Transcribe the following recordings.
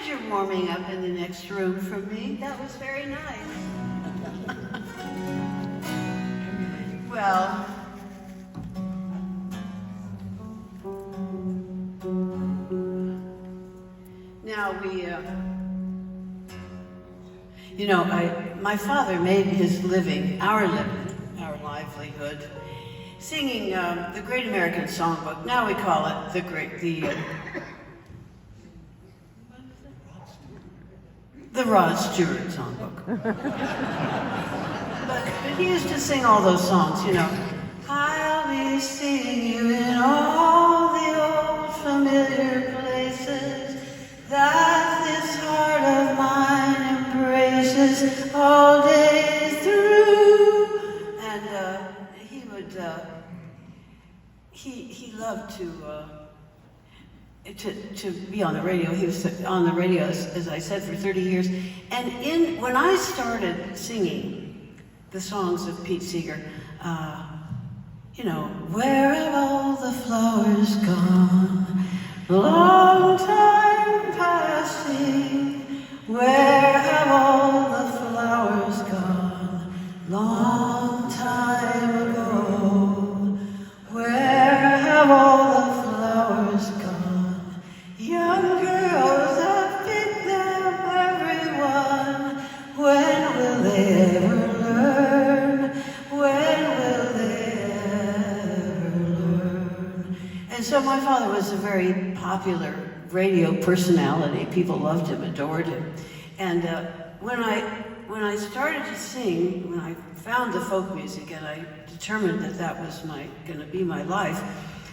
as you're warming up in the next room from me. That was very nice. Well, now my father made his living, our livelihood, singing the Great American Songbook. Now we call it the Rod Stewart Songbook. but he used to sing all those songs, you know. I'll be seeing you in all the old familiar places that this heart of mine embraces all day through. And he loved to be on the radio. He was on the radio, as I said, for 30 years. And when I started singing the songs of Pete Seeger, you know, where have all the flowers gone? Long time passing. Where have all the flowers gone? Long time ago. Where have all the flowers gone? Young girls have picked them, everyone. When will they ever learn? When will they ever learn? And so my father was a very popular radio personality. People loved him, adored him. And when I started to sing, when I found the folk music and I determined that that was going to be my life,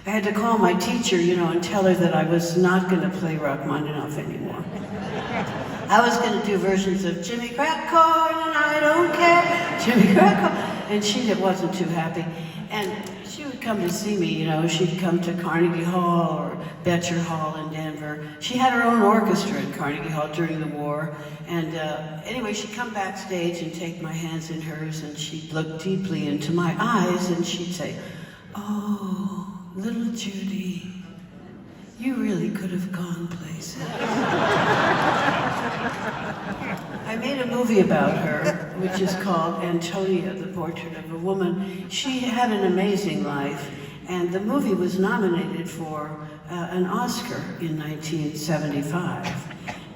I had to call my teacher, you know, and tell her that I was not going to play Rachmaninoff anymore. I was going to do versions of Jimmy Crack Corn and I don't care, Jimmy Crack Corn. And she wasn't too happy. And she would come to see me, you know, she'd come to Carnegie Hall or Betcher Hall in Denver. She had her own orchestra at Carnegie Hall during the war. And anyway, she'd come backstage and take my hands in hers and she'd look deeply into my eyes and she'd say, "Oh, little Judy, you really could have gone places." I made a movie about her, which is called Antonia, the Portrait of a Woman. She had an amazing life, and the movie was nominated for an Oscar in 1975.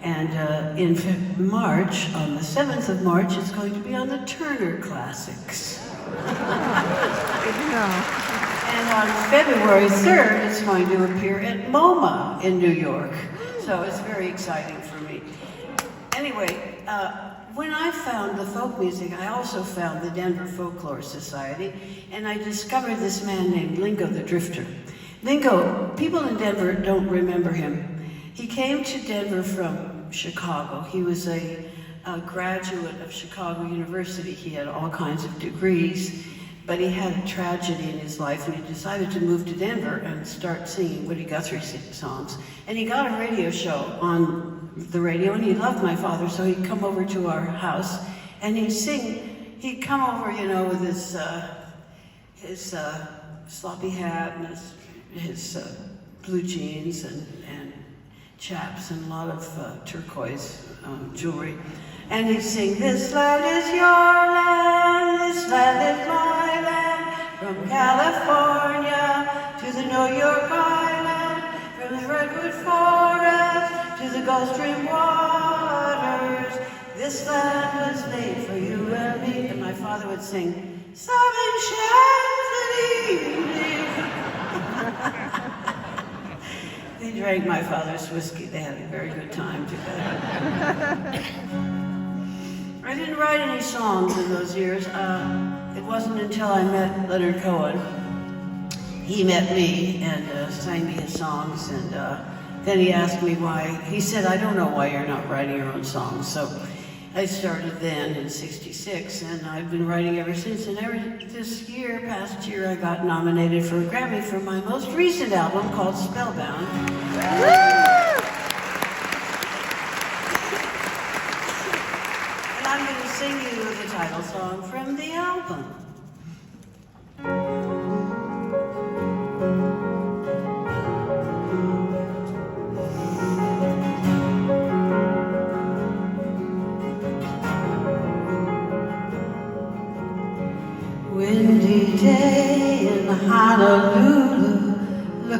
And in March, on the 7th of March, it's going to be on the Turner Classics. Good to know. And on February 3rd, it's going to appear at MoMA in New York. So it's very exciting for me. Anyway, when I found the folk music, I also found the Denver Folklore Society, and I discovered this man named Lingo the Drifter. Lingo, people in Denver don't remember him. He came to Denver from Chicago. He was a graduate of Chicago University. He had all kinds of degrees, but he had a tragedy in his life and he decided to move to Denver and start singing Woody Guthrie songs. And he got a radio show on the radio and he loved my father, so he'd come over to our house and he'd sing. He'd come over, you know, with his sloppy hat and his blue jeans and chaps and a lot of turquoise jewelry. And he'd sing, "This land is your land, this land is my land, from California to the New York Island, from the Redwood Forest to the Gulf Stream waters. This land was made for you and me." And my father would sing, "Some enchanted evening." They drank my father's whiskey. They had a very good time together. I didn't write any songs in those years. It wasn't until I met Leonard Cohen. He met me and sang me his songs, and then he asked me why. He said, "I don't know why you're not writing your own songs." So I started then in '66, and I've been writing ever since. And past year, I got nominated for a Grammy for my most recent album called Spellbound. And I'm going to sing you the title song from the album.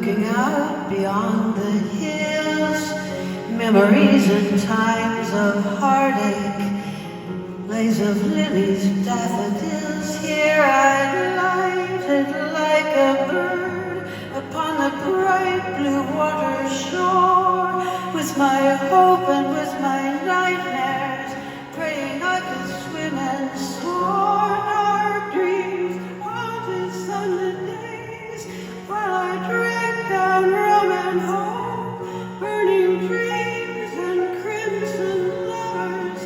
looking out beyond the hills, memories and times of heartache, lays of lilies, daffodils. Here I lighted like a bird upon the bright blue water shore, with my hope and with my nightmares, praying I could swim and soar. Dark dreams haunted sunlit days, while I drank down rum and hope, burning dreams and crimson lovers,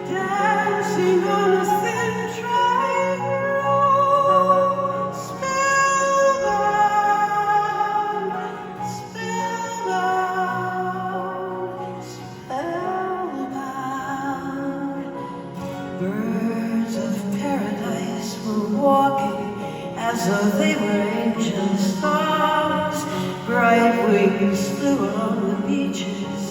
dancing on a thin trying rope. Spellbound. Birds of paradise were walking as though they were ancient stars. Bright wings flew along the beaches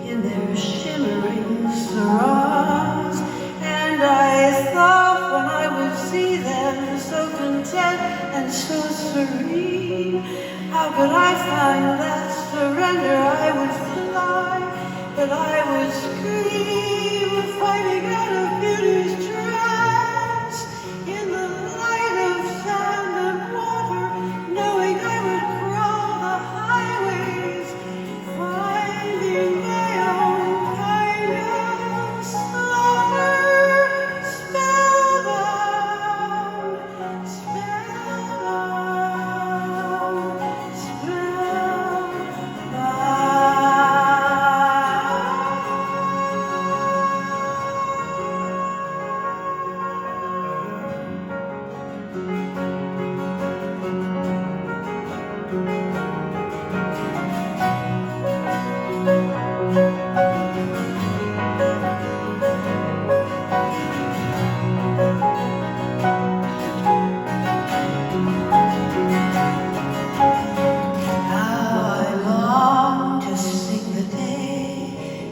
in their shimmering sarongs. And I thought when I would see them so content and so serene, how could I find that surrender? I would fly, but I would scream, fighting out of beauty's trance, in the light of sand and water, knowing I would crawl the highways, finding my own kind of slaughter. Spellbound,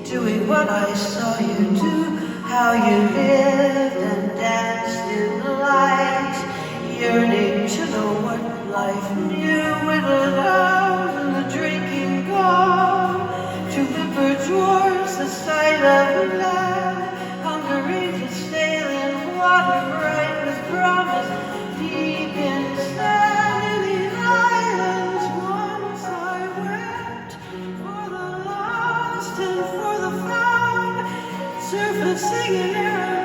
doing what I saw you do, how you lived and danced in the light, yearning to know what life knew, whittled out and the drinking gone, to whimper towards the sight of land, hungering to sail in water bright with promise, deep in sand in these islands. Once I went for the lost and for the found, surfacing in air.